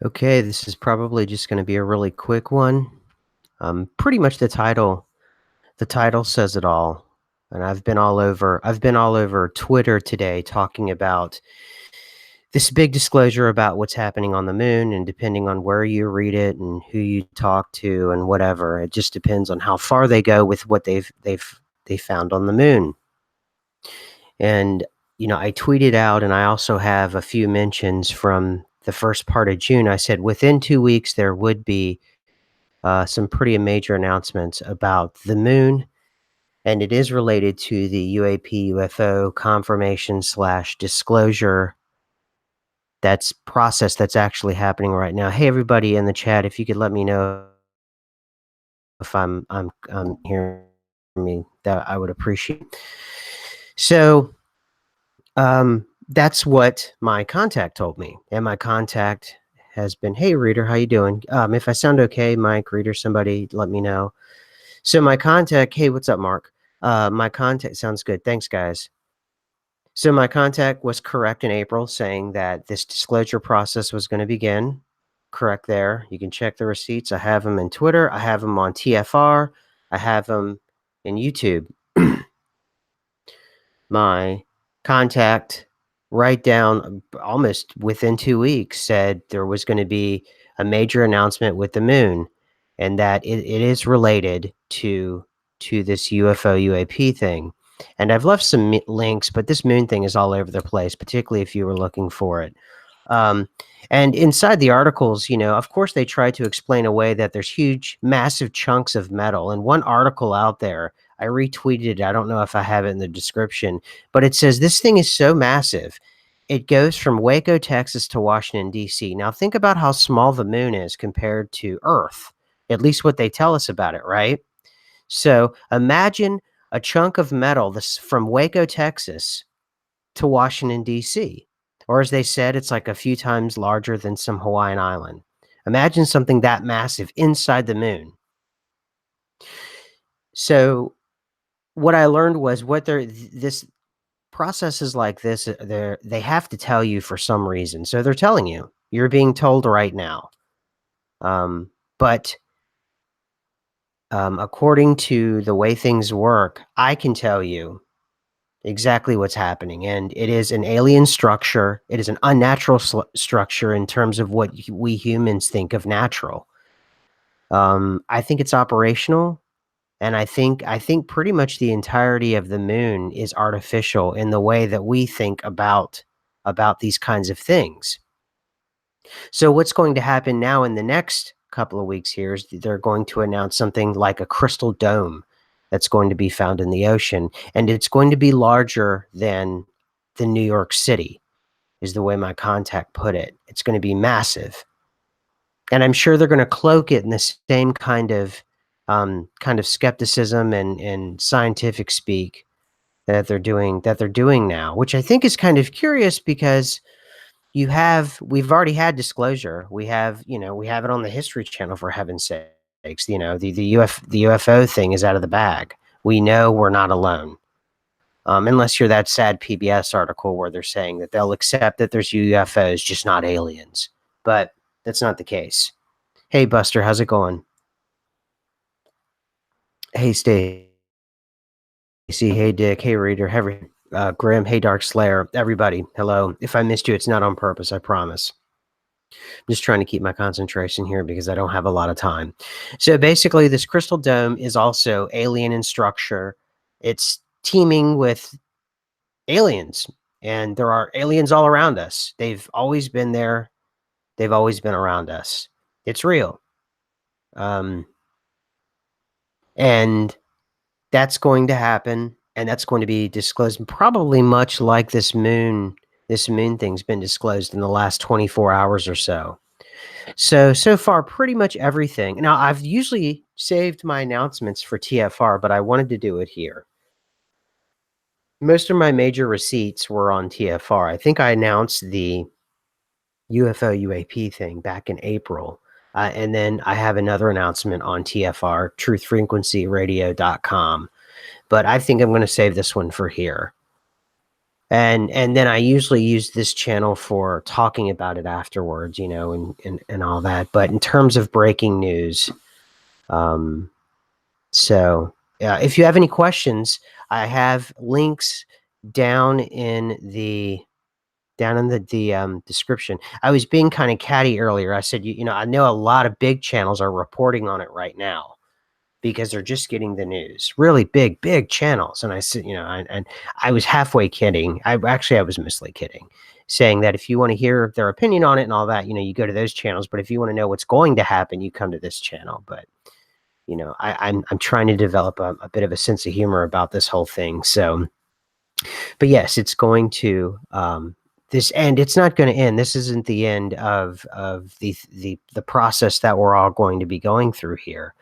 Okay, this is probably just going to be a really quick one. Pretty much the title says it all. And I've been all over Twitter today talking about this big disclosure about what's happening on the moon, and depending on where you read it and who you talk to and whatever, it just depends on how far they go with what they found on the moon. And I tweeted out, and I also have a few mentions from the first part of June. I said within 2 weeks there would be some pretty major announcements about the moon, and it is related to the UAP UFO confirmation slash disclosure that's process that's actually happening right now. Hey, everybody in the chat, if you could let me know if I'm hearing me, that I would appreciate. So, that's what my contact told me, and my contact has been, "Hey, reader, how you doing? If I sound okay, Mike, reader, somebody, let me know." So my contact, hey, what's up, Mark? My contact sounds good. Thanks, guys. So my contact was correct in April, saying that this disclosure process was going to begin. Correct there. You can check the receipts. I have them in Twitter. I have them on TFR. I have them in YouTube. My contact, right down almost within 2 weeks, said there was going to be a major announcement with the moon, and that it is related to this UFO UAP thing. And I've left some links, but this moon thing is all over the place, particularly if you were looking for it. Um, and inside the articles, of course, they try to explain away that there's huge, massive chunks of metal. And one article out there, I retweeted it. I don't know if I have it in the description, but it says this thing is so massive. It goes from Waco, Texas to Washington, D.C. Now, think about how small the moon is compared to Earth, at least what they tell us about it, right? So imagine a chunk of metal this from Waco, Texas to Washington, D.C. Or as they said, it's like a few times larger than some Hawaiian island. Imagine something that massive inside the moon. So what I learned was this processes like this, they have to tell you for some reason. So they're telling you. You're being told right now. But according to the way things work, I can tell you exactly what's happening, and it is an alien structure. It is an unnatural structure in terms of what we humans think of natural. I think it's operational, and I think pretty much the entirety of the moon is artificial in the way that we think about these kinds of things. So what's going to happen now in the next couple of weeks here is they're going to announce something like a crystal dome that's going to be found in the ocean, and it's going to be larger than the New York City, is the way my contact put it. It's going to be massive. And I'm sure they're going to cloak it in the same kind of skepticism and scientific speak that they're doing now, which I think is kind of curious because we've already had disclosure. We have it on the History Channel, for heaven's sakes. The UFO thing is out of the bag. We know we're not alone. Unless you're that sad PBS article where they're saying that they'll accept that there's UFOs, just not aliens. But that's not the case. Hey, Buster, how's it going? Hey, Stacy. Hey, Dick. Hey, Reader. Hey, Grim. Hey, Dark Slayer. Everybody, hello. If I missed you, it's not on purpose, I promise. I'm just trying to keep my concentration here because I don't have a lot of time. So basically, this crystal dome is also alien in structure. It's teeming with aliens, and there are aliens all around us. They've always been there. They've always been around us. It's real. Um, and that's going to happen, and that's going to be disclosed probably much like this moon thing's been disclosed in the last 24 hours or so. So far, pretty much everything. Now, I've usually saved my announcements for TFR, but I wanted to do it here. Most of my major receipts were on TFR. I think I announced the UFO UAP thing back in April. And then I have another announcement on TFR, truthfrequencyradio.com. But I think I'm going to save this one for here. And then I usually use this channel for talking about it afterwards, and all that. But in terms of breaking news, um, so if you have any questions, I have links down in the description. I was being kind of catty earlier. I said, I know a lot of big channels are reporting on it right now because they're just getting the news. Really big channels. And I said, and I was halfway kidding. I was mostly kidding, saying that if you want to hear their opinion on it and all that, you go to those channels. But if you want to know what's going to happen, you come to this channel. But I'm trying to develop a bit of a sense of humor about this whole thing. So, but yes, it's going to this end. It's not going to end. This isn't the end of the process that we're all going to be going through here.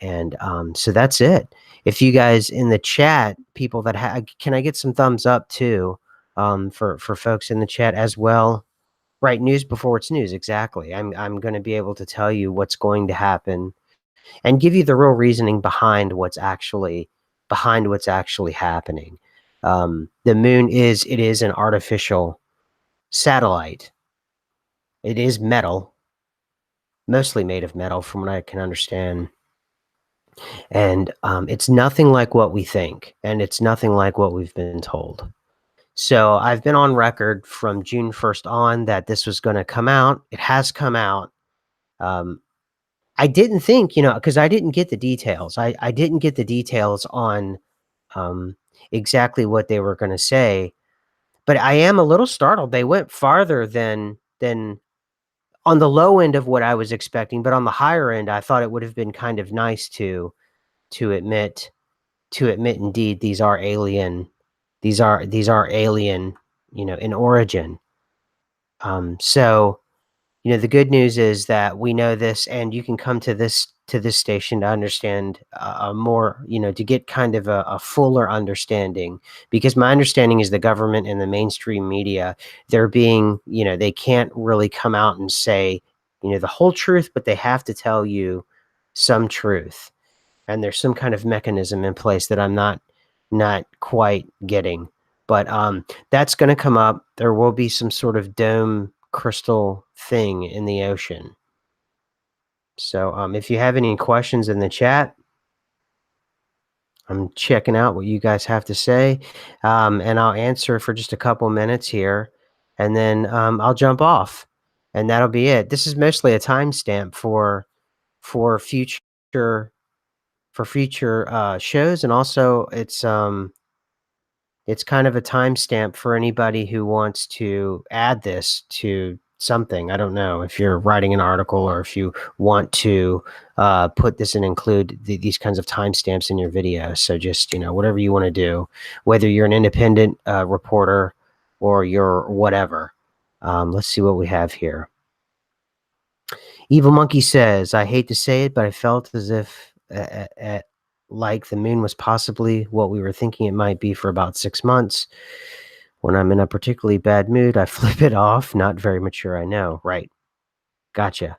And so that's it. If you guys in the chat, people that can I get some thumbs up too, for folks in the chat as well? Right, news before it's news. Exactly. I'm going to be able to tell you what's going to happen and give you the real reasoning behind what's actually happening. The moon is an artificial satellite. It is metal, mostly made of metal, from what I can understand. And it's nothing like what we think, and it's nothing like what we've been told. So I've been on record from June 1st on that this was going to come out. It has come out. Um, I didn't think, because I didn't get the details. I didn't get the details on um, exactly what they were going to say, but I am a little startled. They went farther than on the low end of what I was expecting, but on the higher end, I thought it would have been kind of nice to admit indeed these are alien. These are alien, in origin. So the good news is that we know this, and you can come to this station to understand more, to get kind of a fuller understanding. Because my understanding is the government and the mainstream media, they're being, they can't really come out and say, the whole truth, but they have to tell you some truth. And there's some kind of mechanism in place that I'm not quite getting. But that's going to come up. There will be some sort of dome crystal thing in the ocean. So if you have any questions in the chat, I'm checking out what you guys have to say, and I'll answer for just a couple minutes here, and then I'll jump off, and that'll be it. This is mostly a timestamp for future shows, and also it's kind of a timestamp for anybody who wants to add this to something. I don't know if you're writing an article or if you want to put this and include these kinds of timestamps in your video. So just, whatever you want to do, whether you're an independent reporter or you're whatever. Let's see what we have here. Evil Monkey says, I hate to say it, but I felt as if like the moon was possibly what we were thinking it might be for about 6 months. When I'm in a particularly bad mood, I flip it off. Not very mature, I know. Right. Gotcha.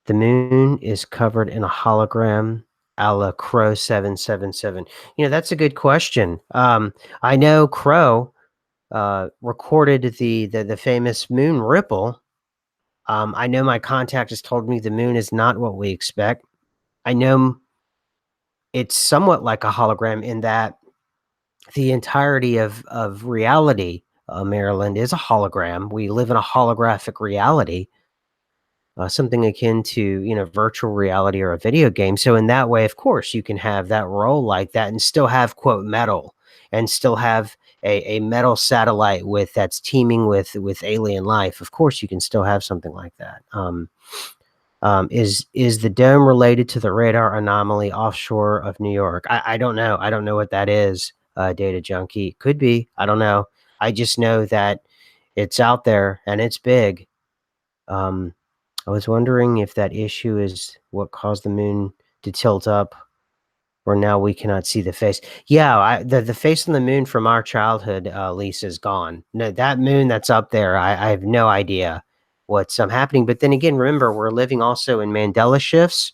The moon is covered in a hologram a la Crow 777. That's a good question. I know Crow recorded the famous moon ripple. I know my contact has told me the moon is not what we expect. I know it's somewhat like a hologram in that the entirety of reality, Maryland, is a hologram. We live in a holographic reality, something akin to, virtual reality or a video game. So in that way, of course, you can have that role like that and still have, quote, metal, and still have a metal satellite that's teeming with alien life. Of course, you can still have something like that. Is the dome related to the radar anomaly offshore of New York? I don't know. I don't know what that is. Data junkie could be. I don't know. I just know that it's out there and it's big. I was wondering if that issue is what caused the moon to tilt up, or now we cannot see the face. Yeah, the face on the moon from our childhood, Lisa, is gone. No, that moon that's up there, I have no idea what's happening. But then again, remember, we're living also in Mandela shifts.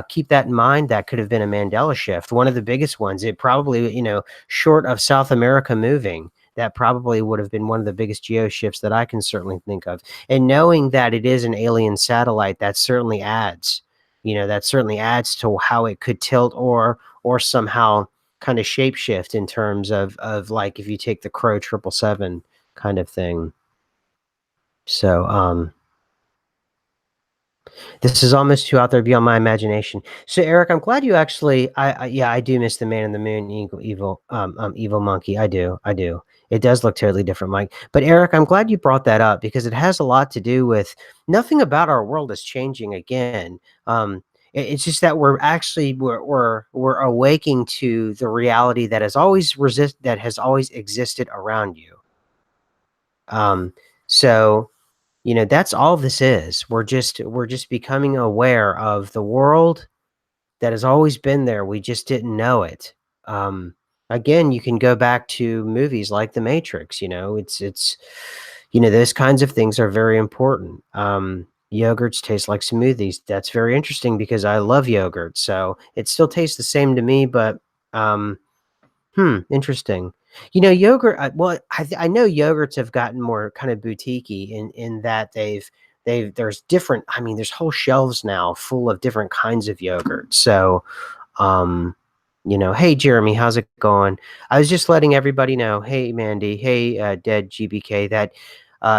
keep that in mind. That could have been a Mandela shift, one of the biggest ones. It probably, short of South America moving, that probably would have been one of the biggest geo shifts that I can certainly think of. And knowing that it is an alien satellite, that certainly adds to how it could tilt or somehow kind of shapeshift in terms of like if you take the Crow 777 kind of thing. So this is almost too out there beyond my imagination. So, Eric, I'm glad you actually. Yeah, I do miss the Man in the Moon, evil monkey. I do. It does look totally different, Mike. But Eric, I'm glad you brought that up because it has a lot to do with nothing about our world is changing again. It's just that we're awaking to the reality that has always existed around you. Um, so that's all this is. We're just becoming aware of the world that has always been there. We just didn't know it. Um, Again, you can go back to movies like The Matrix. Those kinds of things are very important. Yogurts taste like smoothies. That's very interesting because I love yogurt. So it still tastes the same to me, but um, interesting. Yogurt. I know yogurts have gotten more kind of boutiquey in that there's different. I mean, there's whole shelves now full of different kinds of yogurt. So, um, hey Jeremy, how's it going? I was just letting everybody know. Hey Mandy, hey Dead GBK, that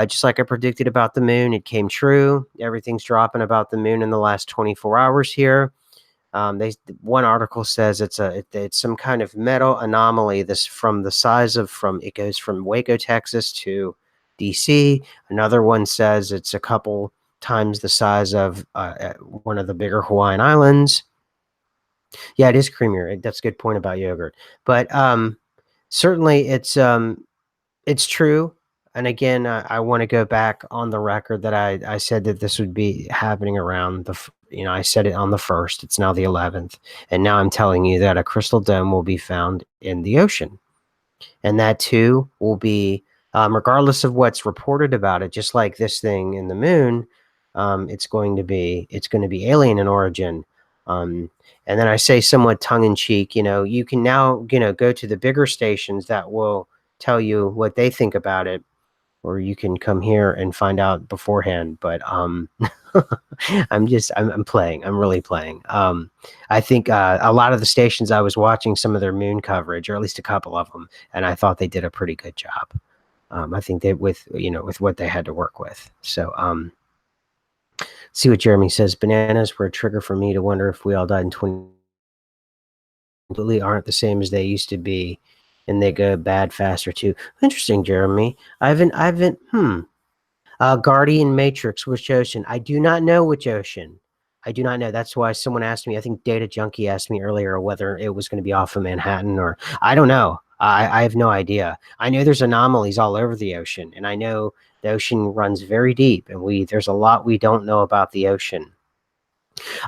just like I predicted about the moon, it came true. Everything's dropping about the moon in the last 24 hours here. They One article says it's some kind of metal anomaly. This from the size of from it goes from Waco, Texas to DC. Another one says it's a couple times the size of one of the bigger Hawaiian islands. Yeah, it is creamier. That's a good point about yogurt, but certainly it's true. And again, I want to go back on the record that I said that this would be happening around I said it on the 1st. It's now the 11th. And now I'm telling you that a crystal dome will be found in the ocean. And that too will be, regardless of what's reported about it, just like this thing in the moon, it's going to be alien in origin. Um, and then I say somewhat tongue in cheek, you can now, go to the bigger stations that will tell you what they think about it, or you can come here and find out beforehand. But I'm playing. I'm really playing. I think a lot of the stations I was watching some of their moon coverage, or at least a couple of them, and I thought they did a pretty good job. I think they with what they had to work with. So see what Jeremy says. Bananas were a trigger for me to wonder if we all died in 20 completely aren't the same as they used to be, and they go bad faster too. Interesting, Jeremy. I haven't. Guardian Matrix, which ocean? I do not know which ocean. I do not know. That's why someone asked me. I think Data Junkie asked me earlier whether it was going to be off of Manhattan or I don't know. I have no idea. I know there's anomalies all over the ocean, and I know the ocean runs very deep, and there's a lot we don't know about the ocean.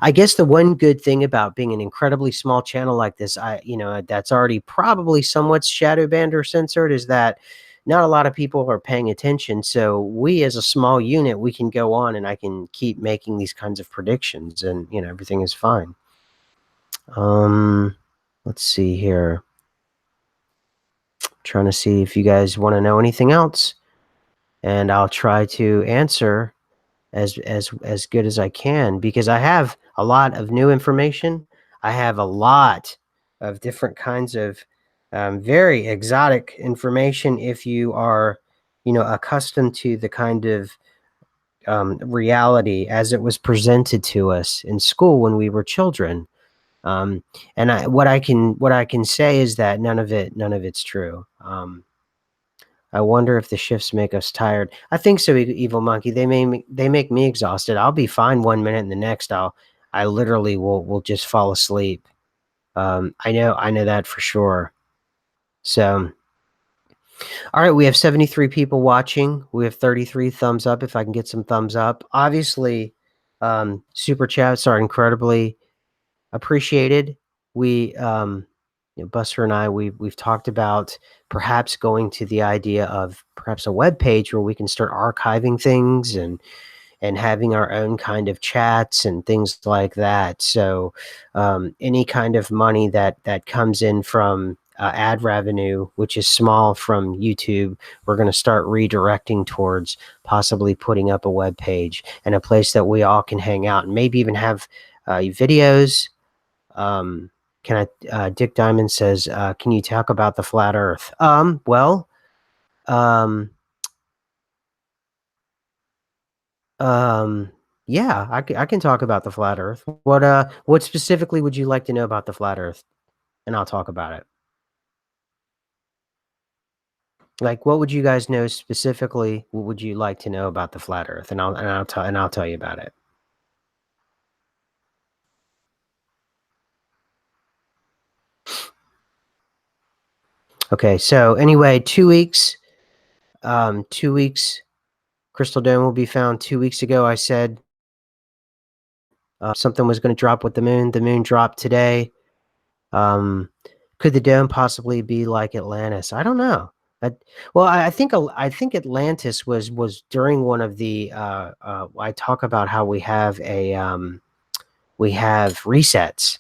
I guess the one good thing about being an incredibly small channel like this, that's already probably somewhat shadow banned or censored, is that not a lot of people are paying attention. So we, as a small unit, we can go on and I can keep making these kinds of predictions, and everything is fine. Let's see here. Trying to see if you guys want to know anything else, and I'll try to answer as good as I can, because I have a lot of new information. I have a lot of different kinds of very exotic information. If you are, accustomed to the kind of reality as it was presented to us in school when we were children. And what I can say is that none of it's true. I wonder if the shifts make us tired. I think so, Evil Monkey. They make me exhausted. I'll be fine one minute, and the next I literally will just fall asleep. I know that for sure. So, all right, we have 73 people watching. We have 33 thumbs up. If I can get some thumbs up, obviously, super chats are incredibly appreciated. We, Buster and I, we've talked about perhaps going to the idea of perhaps a web page where we can start archiving things and having our own kind of chats and things like that. So, any kind of money that comes in from ad revenue, which is small from YouTube, we're going to start redirecting towards possibly putting up a web page and a place that we all can hang out and maybe even have videos. Um, can Dick Diamond says, "Can you talk about the flat Earth?" Well, um, um, yeah, I can talk about the flat Earth. What specifically would you like to know about the flat Earth? And I'll talk about it. Like, what would you guys know specifically? What would you like to know about the flat Earth? And I'll tell you about it. Okay, so anyway, 2 weeks. 2 weeks. Crystal Dome will be found. 2 weeks ago, I said something was going to drop with the moon. The moon dropped today. Um, could the dome possibly be like Atlantis? I don't know. I, well, I think Atlantis was during one of the. I talk about how we have resets,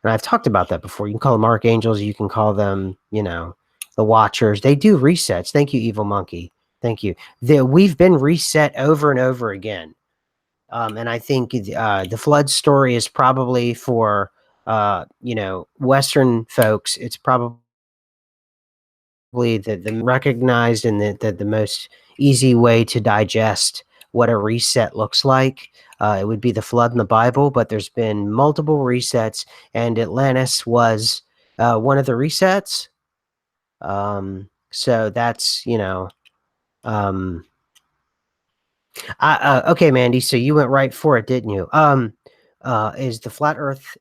and I've talked about that before. You can call them archangels. You can call them, the Watchers. They do resets. Thank you, Evil Monkey. Thank you. We've been reset over and over again. And I think the flood story is probably for Western folks. It's probably the recognized and the most easy way to digest what a reset looks like. It would be the flood in the Bible, but there's been multiple resets, and Atlantis was one of the resets. So that's um, okay, Mandy. So you went right for it, didn't you? Is the flat Earth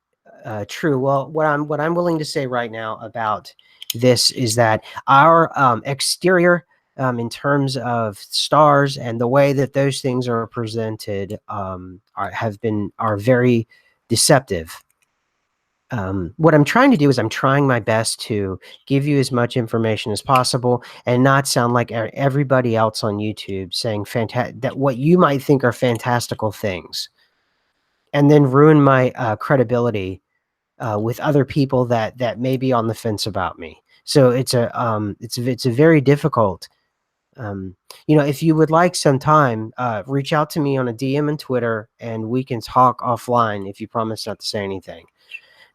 true? Well, what I'm willing to say right now about this is that our exterior, in terms of stars and the way that those things are presented, are very deceptive. What I'm trying to do is I'm trying my best to give you as much information as possible and not sound like everybody else on YouTube saying that what you might think are fantastical things, and then ruin my credibility with other people that may be on the fence about me. So it's a very difficult. Um, if you would like some time, reach out to me on a DM and Twitter, and we can talk offline if you promise not to say anything.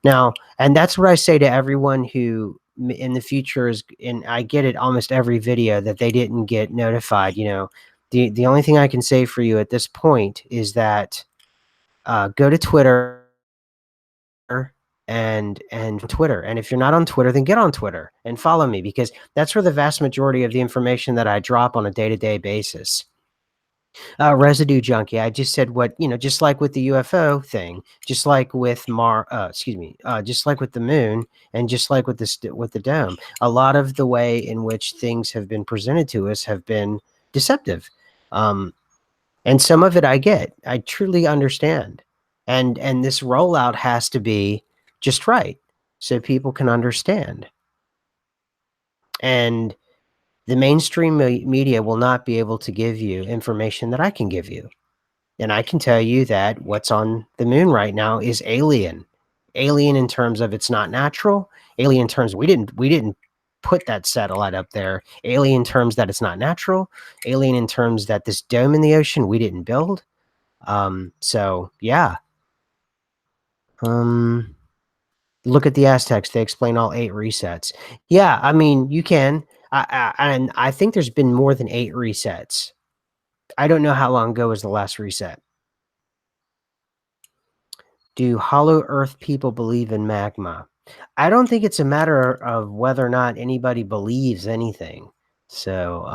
Now, and that's what I say to everyone who in the future is, and I get it almost every video that they didn't get notified. The only thing I can say for you at this point is that go to Twitter and Twitter. And if you're not on Twitter, then get on Twitter and follow me, because that's where the vast majority of the information that I drop on a day-to-day basis. Residue junkie. I just said just like with the UFO thing, just like with just like with the moon, and just like with with the dome. A lot of the way in which things have been presented to us have been deceptive, um, and some of it I get. I truly understand, and this rollout has to be just right so people can understand. And the mainstream media will not be able to give you information that I can give you. And I can tell you that what's on the moon right now is alien. Alien in terms of it's not natural. Alien in terms we didn't put that satellite up there. Alien in terms that it's not natural. Alien in terms that this dome in the ocean we didn't build. So yeah. Um, Look at the Aztecs. They explain all 8 resets. Yeah, I mean you can. And I think there's been more than 8 resets. I don't know how long ago was the last reset. Do Hollow Earth people believe in magma? I don't think it's a matter of whether or not anybody believes anything. So,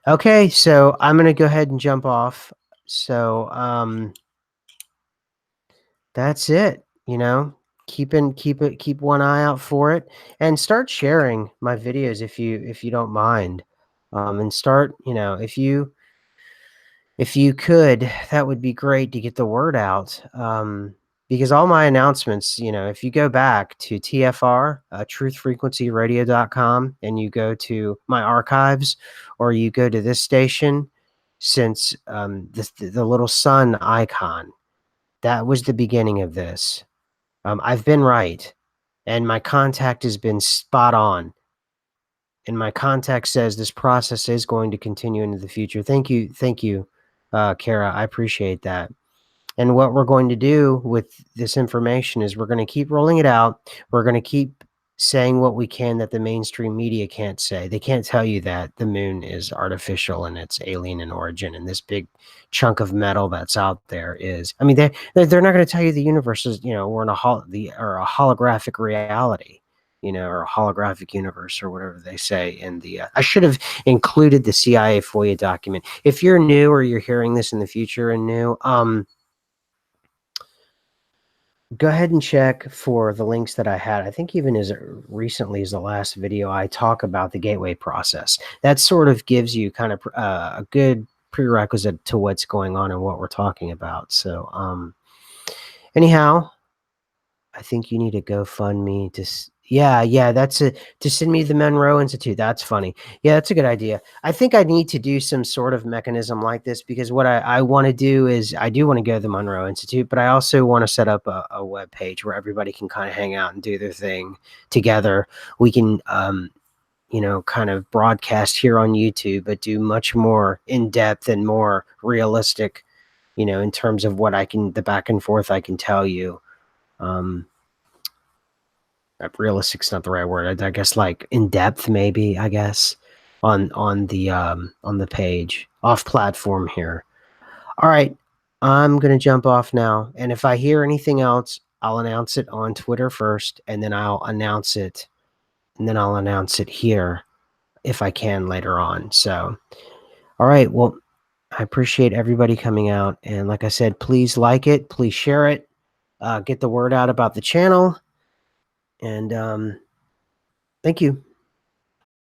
okay, so I'm gonna go ahead and jump off. So, that's it. Keep one eye out for it, and start sharing my videos if you don't mind. And start, if you could, that would be great to get the word out. because all my announcements, if you go back to TFR, truthfrequencyradio.com, and you go to my archives, or you go to this station, since the little sun icon, that was the beginning of this. I've been right, and my contact has been spot on. And my contact says this process is going to continue into the future. Thank you, Kara. I appreciate that. And what we're going to do with this information is we're going to keep rolling it out. We're going to keep saying what we can that the mainstream media can't say. They can't tell you that the moon is artificial and it's alien in origin, and this big chunk of metal that's out there is. I mean, they're not going to tell you the universe is, we're in or a holographic reality. Or a holographic universe, or whatever they say in the. I should have included the CIA FOIA document. If you're new or you're hearing this in the future and new, go ahead and check for the links that I had. I think even as recently as the last video, I talk about the gateway process. That sort of gives you kind of a good prerequisite to what's going on and what we're talking about. So, anyhow, I think you need a GoFundMe yeah, that's it, to send me to the Monroe Institute. That's funny. Yeah, that's a good idea. I think I need to do some sort of mechanism like this, because what I want to do is I do want to go to the Monroe Institute, but I also want to set up a web page where everybody can kind of hang out and do their thing together. We can, kind of broadcast here on YouTube, but do much more in depth and more realistic, in terms of the back and forth I can tell you. Um, Realistic's not the right word. I guess like in depth, maybe. I guess on the page off platform here. All right, I'm gonna jump off now, and if I hear anything else, I'll announce it on Twitter first, and then I'll announce it, here if I can later on. So, all right, well, I appreciate everybody coming out, and like I said, please like it, please share it, get the word out about the channel, and thank you.